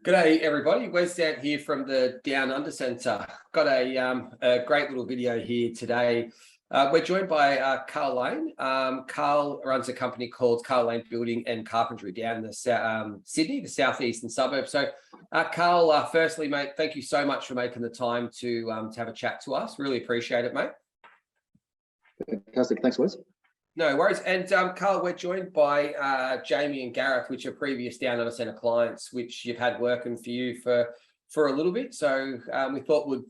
G'day everybody, Wes Zandt here from the Down Under Centre. Got a great little video here today. We're joined by Karl Lane. Karl runs a company called Karl Lane Building and Carpentry down the Sydney, the southeastern suburbs. So Karl, firstly, mate, thank you so much for making the time to have a chat to us. Really appreciate it, mate. Fantastic, thanks, Wes. No worries. And Karl, we're joined by Jamie and Gareth, which are previous Down Under Centre clients, which you've had working for you for a little bit. So we thought we'd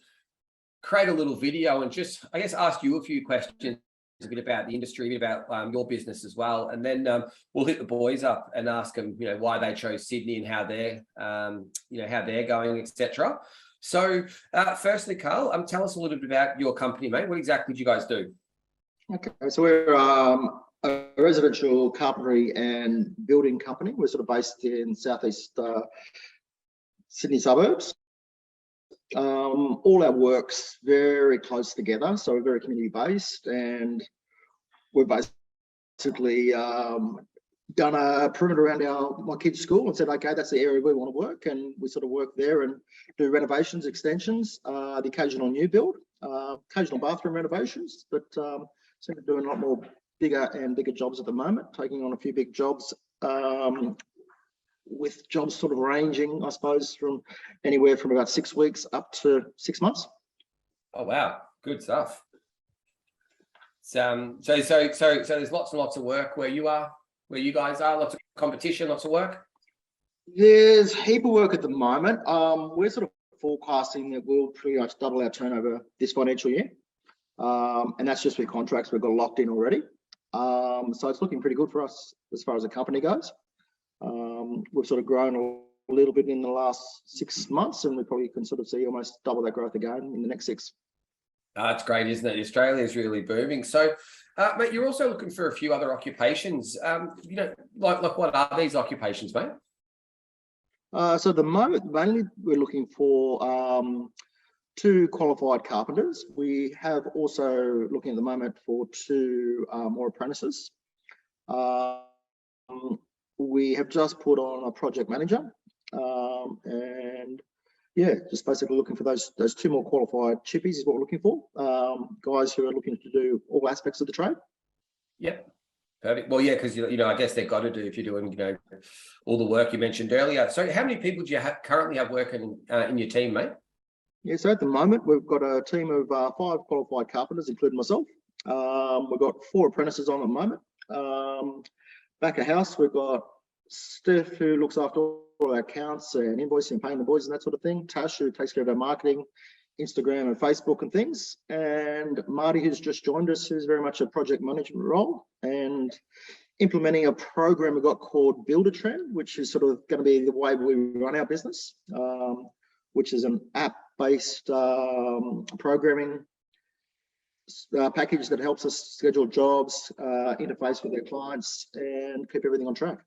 create a little video and just, I guess, ask you a few questions, a bit about the industry, a bit about your business as well. And then we'll hit the boys up and ask them, why they chose Sydney and how they're, how they're going, etc. So firstly, Karl, tell us a little bit about your company, mate. What exactly do you guys do? Okay, so we're a residential carpentry and building company. We're sort of based in southeast Sydney suburbs. All our work's very close together, so we're very community based, and we're basically done a perimeter around my kids' school and said, okay, that's the area we want to work, and we sort of work there and do renovations, extensions, the occasional new build, occasional bathroom renovations, but seem to be doing a lot more bigger and bigger jobs at the moment, taking on a few big jobs, with jobs sort of ranging, I suppose, from anywhere from about 6 weeks up to 6 months. Oh wow, good stuff. So there's lots and lots of work where you guys are, lots of competition, lots of work. There's a heap of work at the moment. We're sort of forecasting that we'll pretty much double our turnover this financial year. And that's just with contracts we've got locked in already. So it's looking pretty good for us as far as the company goes. We've sort of grown a little bit in the last 6 months, and we probably can sort of see almost double that growth again in the next 6. It's great, isn't it? Australia is really booming. So, mate, you're also looking for a few other occupations. Like what are these occupations, mate? So at the moment, mainly we're looking for 2 qualified carpenters. We have also looking at the moment for 2 more apprentices. We have just put on a project manager, and yeah, just basically looking for those 2 more qualified chippies is what we're looking for. Guys who are looking to do all aspects of the trade. Yep. Perfect. Well, yeah, because I guess they've got to do if you're doing all the work you mentioned earlier. So, how many people do you currently have working in your team, mate? Yeah, so at the moment we've got a team of 5 qualified carpenters, including myself. We've got 4 apprentices on at the moment. Back of house, we've got Steph, who looks after all our accounts and invoicing and paying the boys and that sort of thing. Tash, who takes care of our marketing, Instagram and Facebook and things. And Marty, who's just joined us, who's very much a project management role and implementing a program we've got called Builder Trend, which is sort of going to be the way we run our business, which is an app-based programming package that helps us schedule jobs, interface with their clients, and keep everything on track.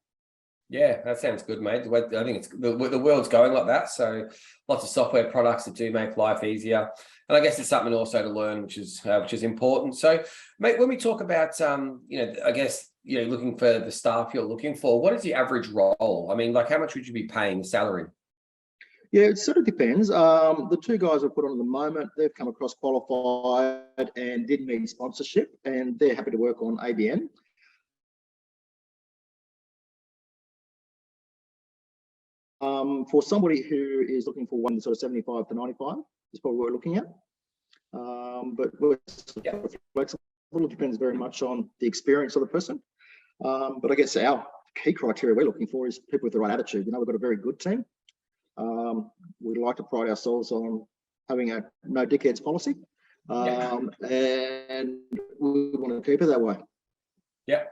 Yeah, that sounds good, mate. I think it's the world's going like that. So lots of software products that do make life easier, and I guess it's something also to learn, which is important. So, mate, when we talk about I guess looking for the staff you're looking for, what is the average role? I mean, like, how much would you be paying salary? Yeah, it sort of depends. The 2 guys we've put on at the moment, they've come across qualified and didn't need sponsorship, and they're happy to work on ABN. For somebody who is looking for one sort of 75 to 95 is probably what we're looking at. But we're sort of flexible. It depends very much on the experience of the person. But I guess our key criteria we're looking for is people with the right attitude. We've got a very good team. We like to pride ourselves on having a no dickheads policy, and we want to keep it that way. Yeah.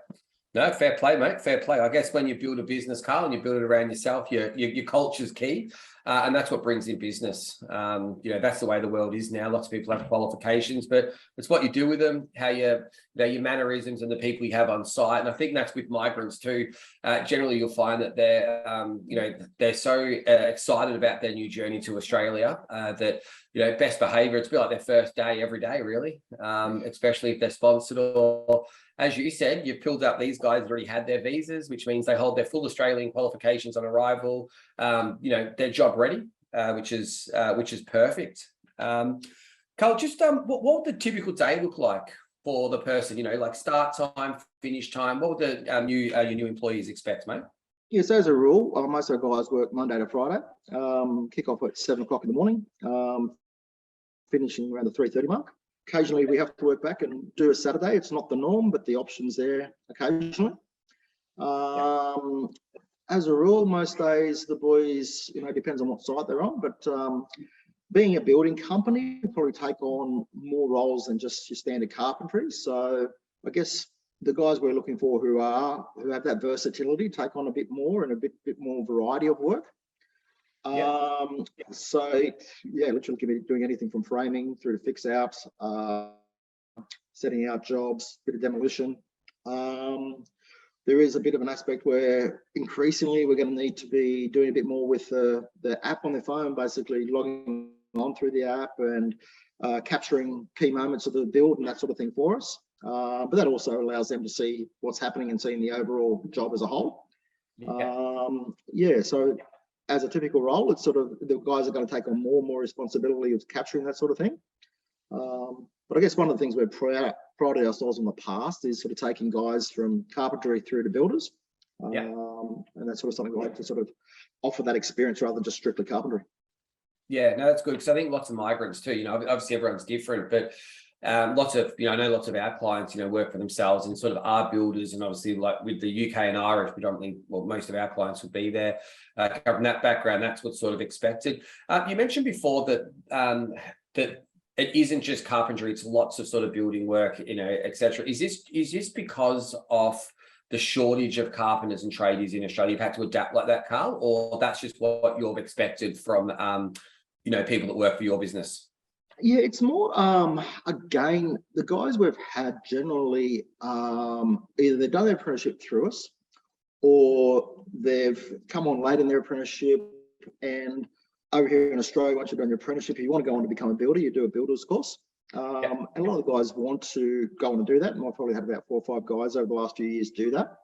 No, fair play, mate. Fair play. I guess when you build a business, Karl, and you build it around yourself, your culture's key, and that's what brings in business. That's the way the world is now. Lots of people have qualifications, but it's what you do with them, how your mannerisms, and the people you have on site. And I think that's with migrants too. Generally, you'll find that they're so excited about their new journey to Australia that best behaviour. It's a bit like their first day every day, really. Especially if they're sponsored or as you said, you've pulled up these guys that already had their visas, which means they hold their full Australian qualifications on arrival. They're job ready, which is perfect. Carl, just what would the typical day look like for the person? Like start time, finish time. What would your new employees expect, mate? Yes, as a rule, most of our guys work Monday to Friday. Kick off at 7 o'clock in the morning, finishing around the 3:30 mark. Occasionally, we have to work back and do a Saturday. It's not the norm, but the option's there occasionally. As a rule, most days the boys, depends on what site they're on, but being a building company, you probably take on more roles than just your standard carpentry. So I guess the guys we're looking for who have that versatility take on a bit more and a bit more variety of work. So literally can be doing anything from framing through to fix outs, setting out jobs, bit of demolition. There is a bit of an aspect where increasingly we're going to need to be doing a bit more with the app on their phone, basically logging on through the app and capturing key moments of the build and that sort of thing for us. But that also allows them to see what's happening and seeing the overall job as a whole. So as a typical role, it's sort of the guys are going to take on more and more responsibility of capturing that sort of thing. But I guess one of the things we've prided ourselves on the past is sort of taking guys from carpentry through to builders. And that's sort of something we like to sort of offer that experience rather than just strictly carpentry. Yeah, no, that's good, because I think lots of migrants too, obviously everyone's different, but lots of, I know lots of our clients, work for themselves and sort of are builders, and obviously like with the UK and Irish predominantly, well, most of our clients will be there, covering that background. That's what's sort of expected. You mentioned before that that it isn't just carpentry, it's lots of sort of building work, etc. Is this because of the shortage of carpenters and tradies in Australia? You've had to adapt like that, Carl, or that's just what you've expected from people that work for your business? Yeah, it's more, again, the guys we've had generally, either they've done their apprenticeship through us or they've come on late in their apprenticeship. And over here in Australia, once you've done your apprenticeship, if you want to go on to become a builder, you do a builder's course. And a lot of the guys want to go on and do that. And I've probably had about 4 or 5 guys over the last few years do that.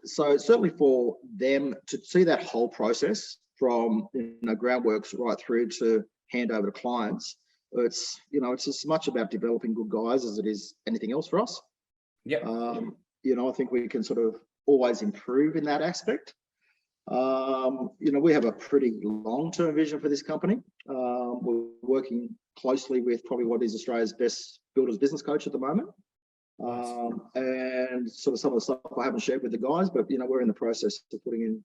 So certainly for them to see that whole process from groundworks right through to hand over to clients, it's it's as much about developing good guys as it is anything else for us. I think we can sort of always improve in that aspect. We have a pretty long-term vision for this company. We're working closely with probably what is Australia's best builders business coach at the moment. And sort of some of the stuff I haven't shared with the guys, but we're in the process of putting in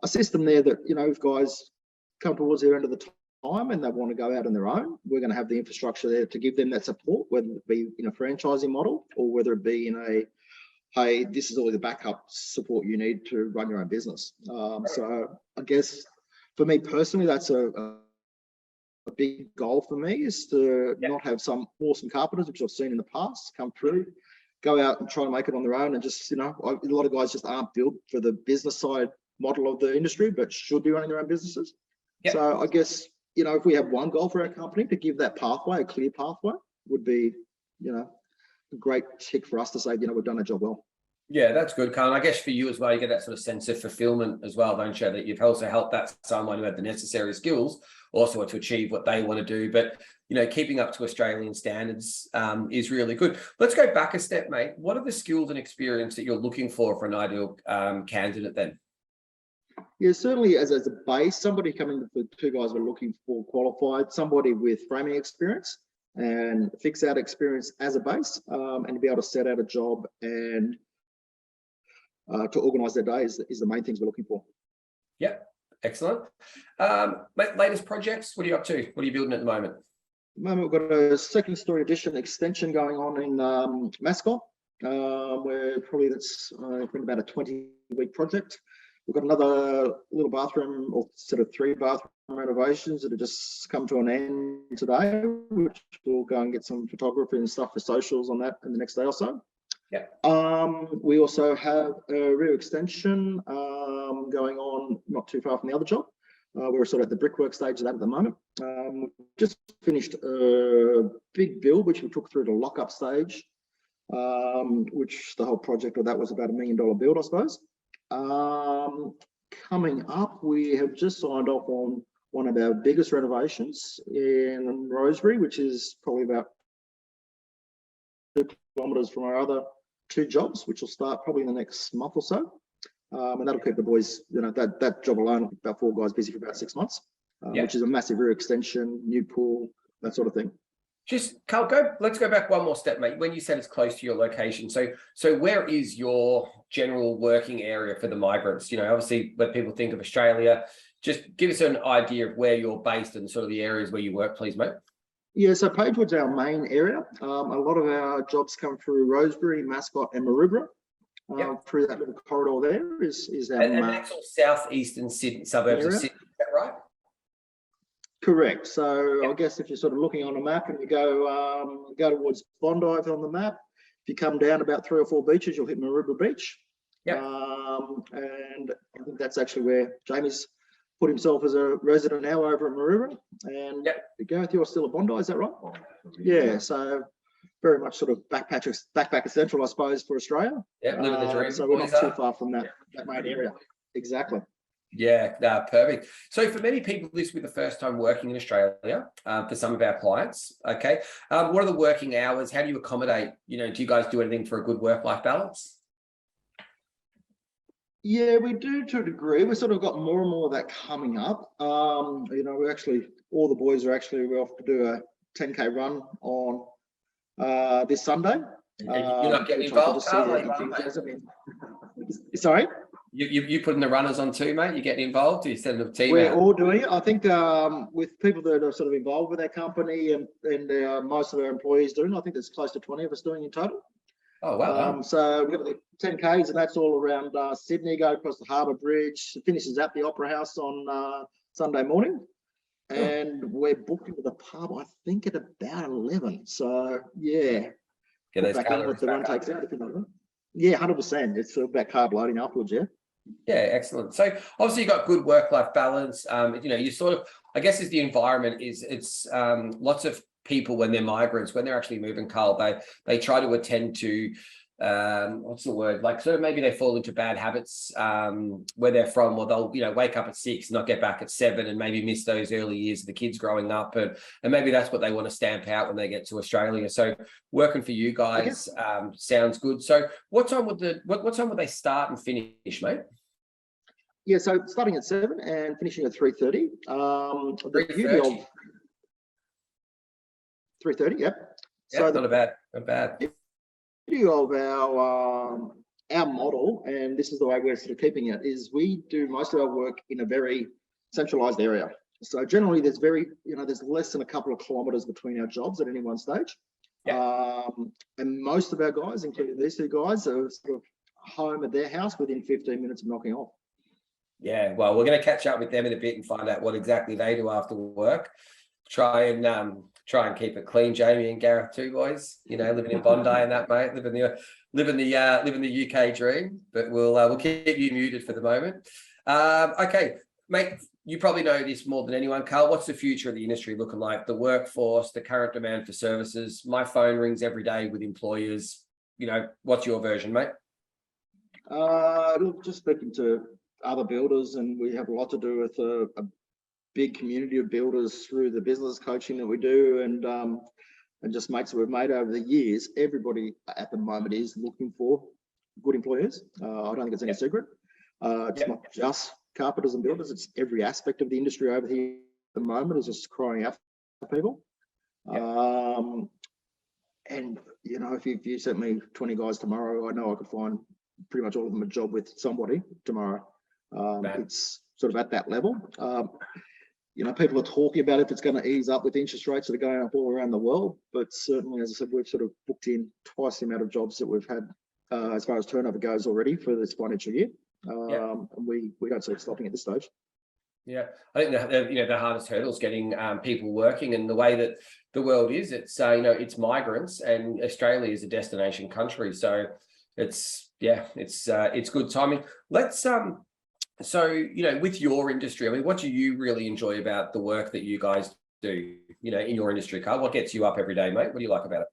a system there that if guys come towards their end of the time and they want to go out on their own, we're going to have the infrastructure there to give them that support, whether it be in a franchising model or whether it be in a, hey, this is all the backup support you need to run your own business. So I guess for me personally, that's a big goal for me, is to not have some awesome carpenters, which I've seen in the past, come through, go out and try to make it on their own. And just, a lot of guys just aren't built for the business side model of the industry, but should be running their own businesses. So I guess, if we have one goal for our company, to give that pathway, a clear pathway, would be, a great tick for us to say, we've done our job well. Yeah, that's good, Carl. And I guess for you as well, you get that sort of sense of fulfillment as well, don't you? That you've also helped that someone who had the necessary skills also to achieve what they want to do. But, keeping up to Australian standards is really good. Let's go back a step, mate. What are the skills and experience that you're looking for an ideal candidate then? Yeah, certainly as a base, somebody coming, the 2 guys we're looking for qualified, somebody with framing experience and fix out experience as a base, and to be able to set out a job and to organise their day is the main things we're looking for. Yeah, excellent. Latest projects, what are you up to? What are you building at the moment? At the moment, we've got a second story addition extension going on in Mascot, where probably that's been about a 20-week project. We've got another little bathroom, or sort of 3 bathroom renovations that have just come to an end today, which we'll go and get some photography and stuff for socials on that in the next day or so. We also have a rear extension going on not too far from the other job. We're sort of at the brickwork stage of that at the moment. Just finished a big build, which we took through to lock-up stage. which the whole project of that was about $1 million build, I suppose. Coming up, we have just signed off on one of our biggest renovations in Rosebery, which is probably about 2 kilometres from our other 2 jobs, which will start probably in the next month or so. And that'll keep the boys, that job alone, about 4 guys busy for about 6 months, which is a massive rear extension, new pool, that sort of thing. Just Carl, let's go back one more step, mate. When you said it's close to your location, so where is your general working area for the migrants? Obviously when people think of Australia, just give us an idea of where you're based and sort of the areas where you work, please, mate. Yeah, so Pagewood's our main area. A lot of our jobs come through Rosebery, Mascot and Maroubra. Through that little corridor there is our and that's all southeastern Sydney, suburbs of Sydney, is that right? Correct. So I guess if you're sort of looking on a map and you go towards Bondi on the map, if you come down about 3 or 4 beaches, you'll hit Maroubra Beach. And I think that's actually where Jamie's put himself as a resident now over at Maroubra. And Gareth, you're still at Bondi, is that right? Yeah, so very much sort of backpacker central, I suppose, for Australia. Yeah, living the dream. So we're not too far from that main area. Exactly. Yeah, perfect. So for many people, this will be the first time working in Australia for some of our clients. Okay. What are the working hours? How do you accommodate? Do you guys do anything for a good work-life balance? Yeah, we do to a degree. We've sort of got more and more of that coming up. We actually, all the boys are actually, we're off to do a 10K run on this Sunday. You're not getting involved, Carl? Sorry? You putting the runners on too, mate? You getting involved? You sending the team We're out? all doing it. I think with people that are sort of involved with our company and most of our employees doing, I think there's close to 20 of us doing in total. Oh, wow. So we've got the 10Ks and that's all around Sydney, go across the Harbour Bridge, finishes at the Opera House on Sunday morning. And we're booked into the pub, I think, at about 11. So, yeah. Get those calories the run takes out, if you know what I mean. Yeah, 100%. It's about carb loading afterwards, yeah. Yeah, excellent. So obviously you've got good work-life balance. You sort of, I guess, is the environment it's lots of people when they're migrants, when they're actually moving, Carl, they try to attend to what's the word? Like sort of maybe they fall into bad habits where they're from, or they'll wake up at 6, not get back at 7, and maybe miss those early years of the kids growing up, and maybe that's what they want to stamp out when they get to Australia. So working for you guys sounds good. So what time would they start and finish, mate? Yeah, so starting at 7 and finishing at 3:30. 3:30. 3:30. Yep. So not bad. The beauty of our model, and this is the way we're sort of keeping it, is we do most of our work in a very centralized area. So generally, there's there's less than a couple of kilometres between our jobs at any one stage. And most of our guys, including these 2 guys, are sort of home at their house within 15 minutes of knocking off. Yeah, well, we're going to catch up with them in a bit and find out what exactly they do after work. Try and keep it clean, Jamie and Gareth too, boys. Living in Bondi and that, mate. Living the UK dream. But we'll keep you muted for the moment. Okay, mate. You probably know this more than anyone, Carl. What's the future of the industry looking like? The workforce, the current demand for services. My phone rings every day with employers. What's your version, mate? Just speaking to other builders, and we have a lot to do with a big community of builders through the business coaching that we do, and just mates that we've made over the years. Everybody at the moment is looking for good employers. I don't think it's any secret. It's not just carpenters and builders, it's every aspect of the industry over here at the moment is just crying out for people. And if you sent me 20 guys tomorrow, I know I could find pretty much all of them a job with somebody tomorrow. It's sort of at that level. People are talking about if it's going to ease up with interest rates that are going up all around the world, but certainly, as I said, we've sort of booked in twice the amount of jobs that we've had as far as turnover goes already for this financial year. And we don't see it stopping at this stage. Yeah, I think the hardest hurdle is getting people working, and the way that the world is, it's migrants, and Australia is a destination country, so it's good timing. Let's So, with your industry, what do you really enjoy about the work that you guys do, in your industry, Carl? What gets you up every day, mate? What do you like about it?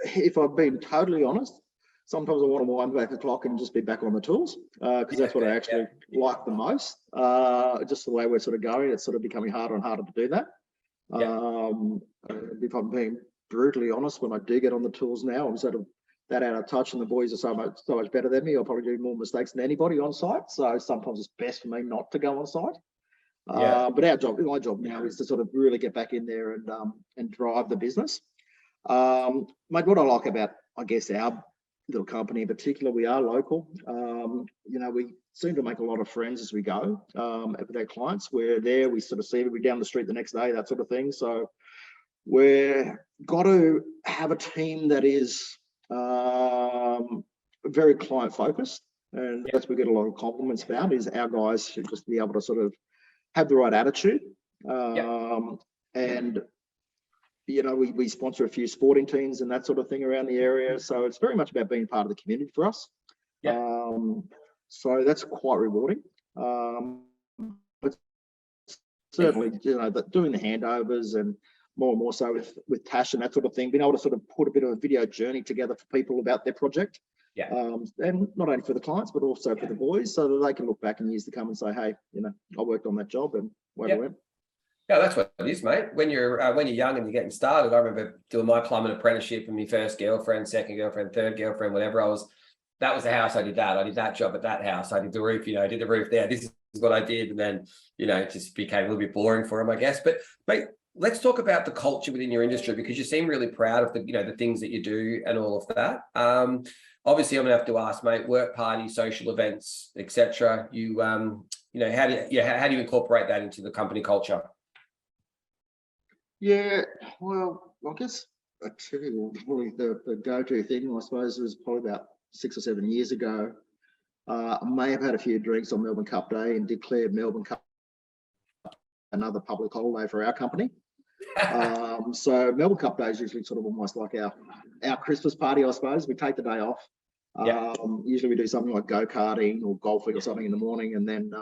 if I've been totally honest, sometimes I want to wind back the clock and just be back on the tools, because that's what I actually like the most. Just the way we're sort of going, it's sort of becoming harder and harder to do that. If I'm being brutally honest, when I do get on the tools now, I'm sort of that out of touch, and the boys are so much better than me. I'll probably do more mistakes than anybody on site. So sometimes it's best for me not to go on site. But my job now is to sort of really get back in there and drive the business. Mate, what I like about, I guess, our little company in particular, we are local. We seem to make a lot of friends as we go with our clients. We're there, we sort of see everybody down the street the next day, that sort of thing. So we're got to have a team that is very client focused, and that's what we get a lot of compliments about, is our guys should just be able to sort of have the right attitude. And we sponsor a few sporting teams and that sort of thing around the area, so it's very much about being part of the community for us. So that's quite rewarding. But certainly, doing the handovers and more so with Tash and that sort of thing, being able to sort of put a bit of a video journey together for people about their project. And not only for the clients, but also for the boys, so that they can look back in years to come and say, hey, I worked on that job and where I went. Yeah, that's what it is, mate. When you're young and you're getting started, I remember doing my plumbing apprenticeship and my first girlfriend, second girlfriend, third girlfriend, whatever. That was the house I did that. I did that job at that house. I did the roof, I did the roof there. This is what I did. And then, it just became a little bit boring for him, I guess. But mate, let's talk about the culture within your industry, because you seem really proud of the things that you do and all of that. Obviously, I'm gonna have to ask, mate, work parties, social events, etc. How do you incorporate that into the company culture? Yeah, well, I guess probably the go-to thing, I suppose, was probably about 6 or 7 years ago. I may have had a few drinks on Melbourne Cup Day and declared Melbourne Cup another public holiday for our company. So Melbourne Cup Day is usually sort of almost like our Christmas party, I suppose. We take the day off. Usually we do something like go-karting or golfing or something in the morning, and then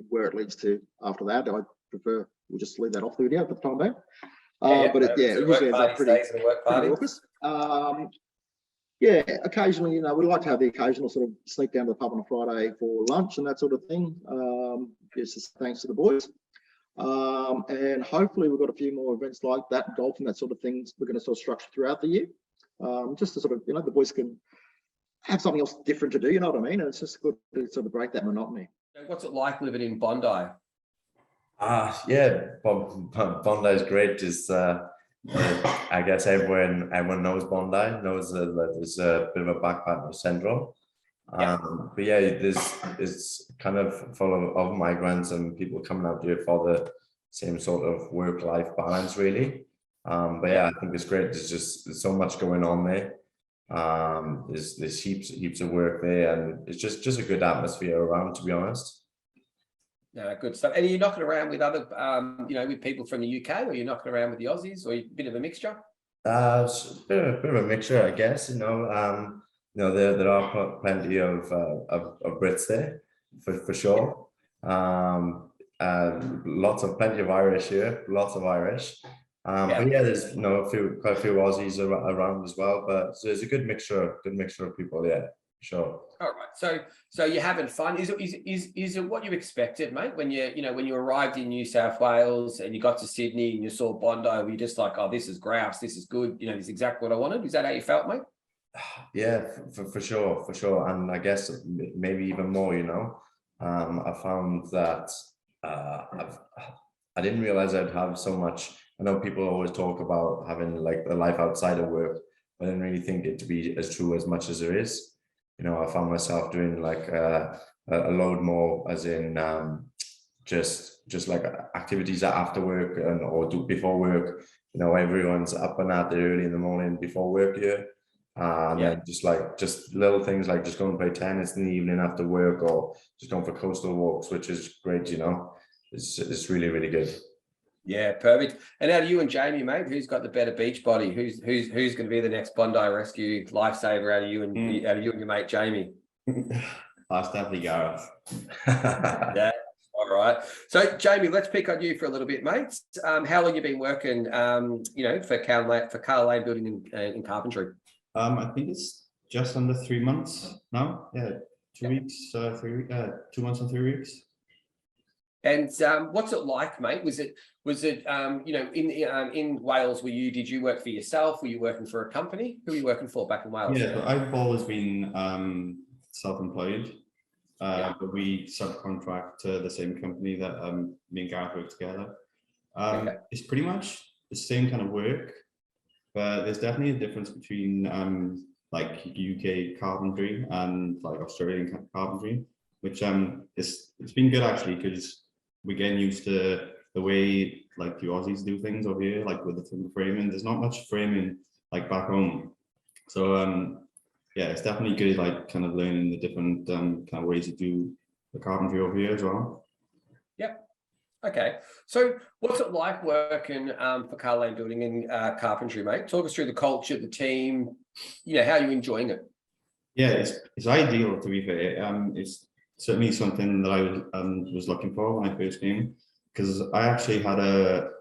where it leads to after that, I prefer we'll just leave that off the video for the time being. But it usually ends up pretty raucous. Occasionally, we like to have the occasional sort of sneak down to the pub on a Friday for lunch and that sort of thing. Just thanks to the boys. And hopefully we've got a few more events like that, golf and that sort of things we're going to sort of structure throughout the year. Just to sort of, the boys can have something else different to do, you know what I mean? And it's just good to sort of break that monotony. What's it like living in Bondi? Bondi is great. Just I guess everyone knows Bondi, knows that there's a bit of a backpacker syndrome. But it's kind of full of migrants and people coming out here for the same sort of work-life balance, really. I think it's great. There's so much going on there. There's heaps of work there, and it's just a good atmosphere around, to be honest. Yeah, good stuff. And are you knocking around with other, with people from the UK, or are you knocking around with the Aussies, or a bit of a mixture? It's a bit of a mixture, I guess. There are plenty of Brits there, for sure. Plenty of Irish here, lots of Irish. But there's quite a few Aussies around as well. But so there's a good mixture of people. Yeah, sure. All right. So you're having fun. Is it what you expected, mate? When you arrived in New South Wales and you got to Sydney and you saw Bondi, were you just like, oh, this is grouse, this is good, this is exactly what I wanted? Is that how you felt, mate? Yeah, for sure. And I guess maybe even more. I found that I didn't realize I'd have so much. I know people always talk about having like the life outside of work, but I didn't really think it to be as true as much as there is. I found myself doing like a load more, as in just like activities after work or do before work. Everyone's up and at it early in the morning before work here. Then just little things like just going to play tennis in the evening after work, or just going for coastal walks, which is great. It's really, really good. Yeah, perfect. And out of you and Jamie, mate, who's got the better beach body? Who's going to be the next Bondi rescue lifesaver out of you and your mate Jamie? That's definitely Gareth. Yeah. All right. So Jamie, let's pick on you for a little bit, mate. How long have you been working, for Karl Lane Building and Carpentry? I think it's just under 3 months now. Yeah, 2 weeks, 2 months and 3 weeks. And what's it like, mate? Was it you know, in Wales, did you work for yourself? Were you working for a company? Who were you working for back in Wales? Yeah, but I've always been self-employed, but we subcontract to the same company that me and Gareth work together. Okay. It's pretty much the same kind of work, but there's definitely a difference between like UK carpentry and like Australian carpentry, which it's been good actually, because we're getting used to the way like the Aussies do things over here, like with the timber framing. There's not much framing like back home, so yeah, it's definitely good, like kind of learning the different kind of ways to do the carpentry over here as well. Yep. Okay. So what's it like working for Karl Lane Building in carpentry, mate? Talk us through the culture, the team, you know, how are you enjoying it? Yeah, it's ideal, to be fair. It's certainly something that I was looking for when I first came, because I actually had a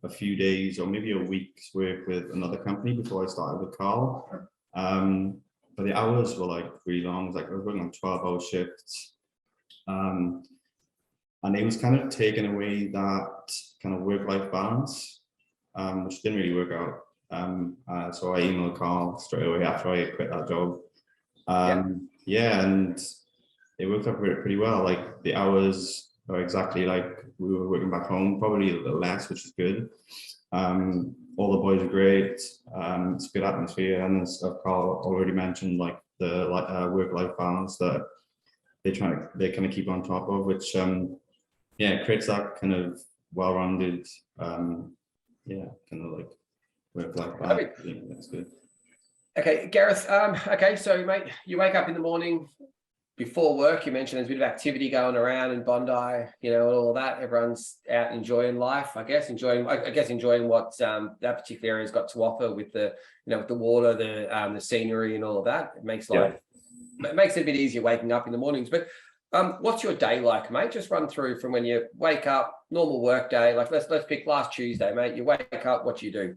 few days or maybe a week's work with another company before I started with Karl. But the hours were like really long. Like I was working on 12-hour shifts. And it was kind of taking away that kind of work-life balance, which didn't really work out. So I emailed Karl straight away after I quit that job. Yeah, and it worked out pretty well. Like the hours are exactly like we were working back home, probably a little less, which is good. All the boys are great. It's a good atmosphere, and as Karl already mentioned, like the work-life balance that they kind of keep on top of, which yeah, it creates that kind of well-rounded yeah, kind of like work-life balance. Yeah, that's good. Okay, Gareth. Okay, so mate, you wake up in the morning before work. You mentioned there's a bit of activity going around in Bondi, you know, and all of that. Everyone's out enjoying life, I guess, enjoying what that particular area's got to offer with the, you know, with the water, the scenery, and all of that. It makes life, it makes it a bit easier waking up in the mornings. But what's your day like, mate? Just run through from when you wake up, normal work day. Like let's pick last Tuesday, mate. You wake up, what do you do?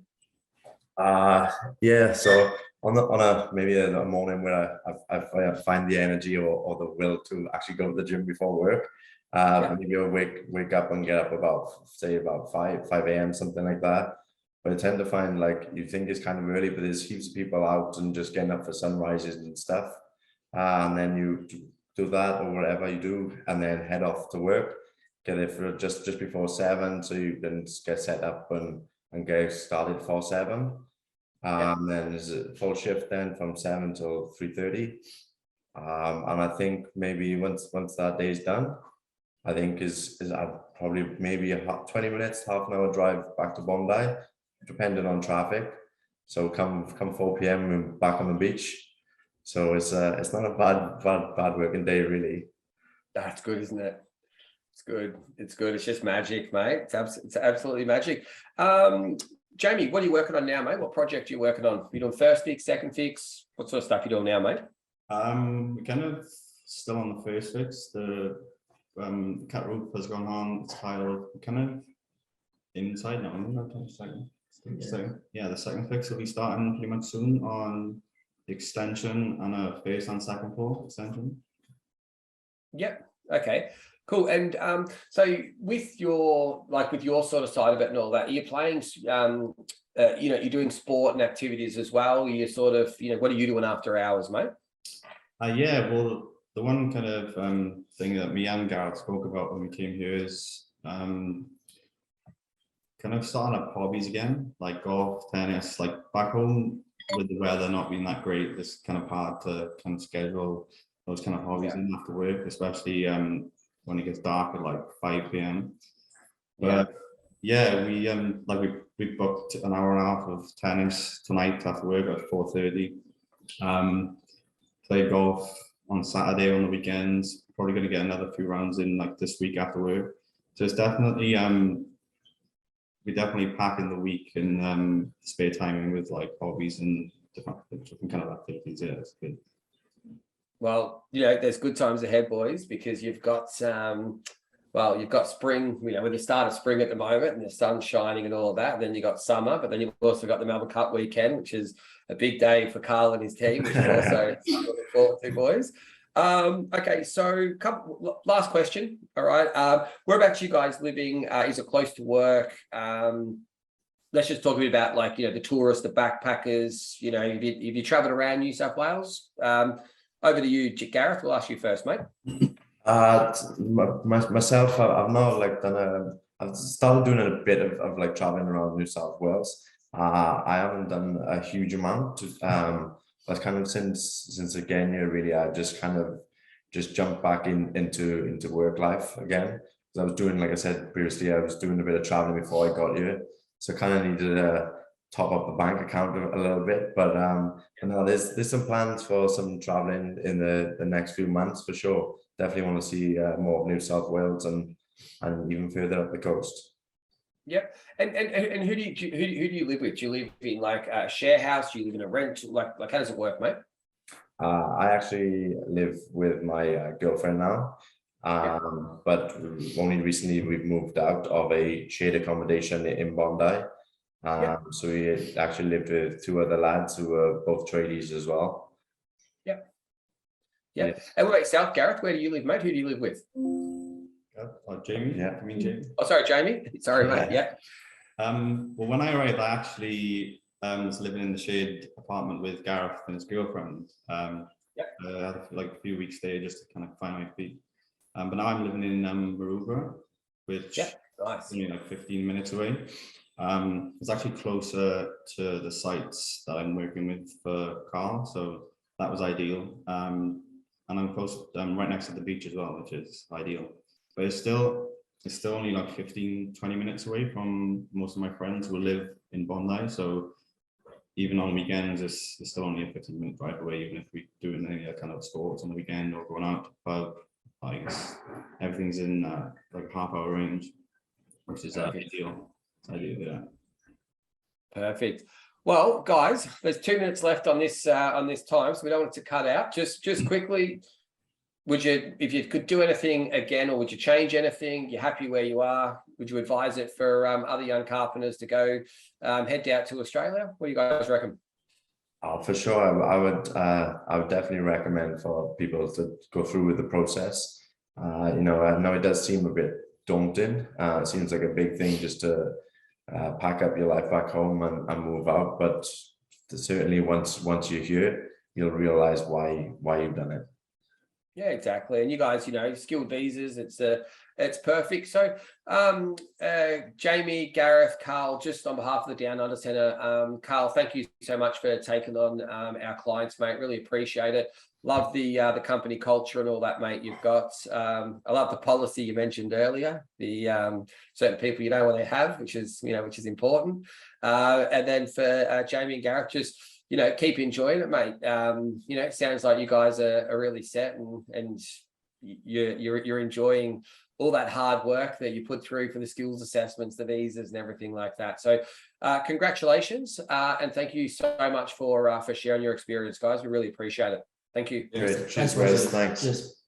Yeah, so on a maybe a morning where I find the energy or the will to actually go to the gym before work, maybe I'll wake up and get up about, say, about 5 a.m., something like that. But I tend to find, like, you think it's kind of early, but there's heaps of people out and just getting up for sunrises and stuff, and then you do that or whatever you do, and then head off to work, get it for just before 7, so you can get set up and get started for 7. And then there's a full shift then from 7 till 3:30. And I think maybe once that day is done, I think is probably maybe 20 minutes, half an hour drive back to Bondi, depending on traffic. So come 4 p.m. we're back on the beach. So it's not a bad working day, really. That's good, isn't it? It's good. It's good. It's just magic, mate. It's absolutely magic. Jamie, what are you working on now, mate? What project are you working on? You doing first fix, second fix? What sort of stuff you doing now, mate? We're kind of still on the first fix. The cut roof has gone on. It's tiled kind of inside now. Yeah, the second fix will be starting pretty much soon on the extension and a first and second floor extension. Yep. Okay. Cool. And so with your sort of side of it and all that, are you playing, you know, you're doing sport and activities as well? You sort of, you know, what are you doing after hours, mate? Yeah, well, the one kind of thing that me and Gareth spoke about when we came here is kind of starting up hobbies again, like golf, tennis. Like back home with the weather not being that great, it's kind of hard to kind of schedule those kind of hobbies in after work, especially when it gets dark at like 5 p.m. But yeah, we booked an hour and a half of tennis tonight after work at 4:30. Play golf on Saturday on the weekends. Probably going to get another few rounds in like this week after work. So it's definitely we definitely pack in the week and spare time with like hobbies and different kind of activities. Yeah, it's good. Well, you know, there's good times ahead, boys, because you've got well, you've got spring, with the start of spring at the moment and the sun's shining and all of that. And then you've got summer, but then you've also got the Melbourne Cup weekend, which is a big day for Karl and his team, which is also looking forward to, boys. Okay, so last question. All right. Whereabouts you guys living? Is it close to work? Let's just talk a bit about the tourists, the backpackers, if you traveled around New South Wales. Over to you, Gareth. We'll ask you first, mate. Myself, I've now I've started doing a bit of traveling around New South Wales. I haven't done a huge amount, but kind of since again here, really, I just jumped back into work life again. Because I was doing, like I said previously, I was doing a bit of traveling before I got here, so kind of needed to top up the bank account a little bit. But no, there's some plans for some traveling in the next few months for sure. Definitely want to see more of New South Wales and even further up the coast. Yep. And who do you live with? Do you live in a share house? Do you live in a rent? Like how does it work, mate? I actually live with my girlfriend now, but only recently we've moved out of a shared accommodation in Bondi. So we actually lived with two other lads who are both tradies as well. Yeah. And what about South, Gareth? Where do you live, mate? Who do you live with? Jamie. Yeah. I mean Jamie. Oh, sorry, Jamie. Sorry, mate. Yeah. Well, when I arrived, I actually was living in the shared apartment with Gareth and his girlfriend. I had a few weeks there just to kind of find my feet. But now I'm living in Maroubra, which nice. only 15 minutes away. It's actually closer to the sites that I'm working with for Karl, so that was ideal. And I'm close, right next to the beach as well, which is ideal. But it's still only 15-20 minutes away from most of my friends who live in Bondi. So even on weekends, it's still only a 15-minute drive away. Even if we're doing any kind of sports on the weekend or going out to the pub, everything's in half-hour range, which is ideal. It's ideal, yeah. Perfect. Well, guys, there's 2 minutes left on this time, so we don't want it to cut out. Just quickly, if you could do anything again, or would you change anything? You're happy where you are? Would you advise it for other young carpenters to go head out to Australia? What do you guys reckon? Oh, for sure, I would definitely recommend for people to go through with the process. I know it does seem a bit daunting. It seems like a big thing just to pack up your life back home and move out, but certainly once you're here, you'll realize why you've done it. Yeah, exactly. And you guys, skilled visas, it's perfect. So Jamie, Gareth, Karl, just on behalf of the Down Under Centre, Karl, thank you so much for taking on our clients, mate. Really appreciate it. Love the company culture and all that, mate. You've got. I love the policy you mentioned earlier. The certain people you know what they have, which is important. And then for Jamie and Gareth, just keep enjoying it, mate. It sounds like you guys are really set and you're enjoying all that hard work that you put through for the skills assessments, the visas, and everything like that. So, congratulations and thank you so much for sharing your experience, guys. We really appreciate it. Thank you. Great. Cheers, Wes. Thanks. Cheers.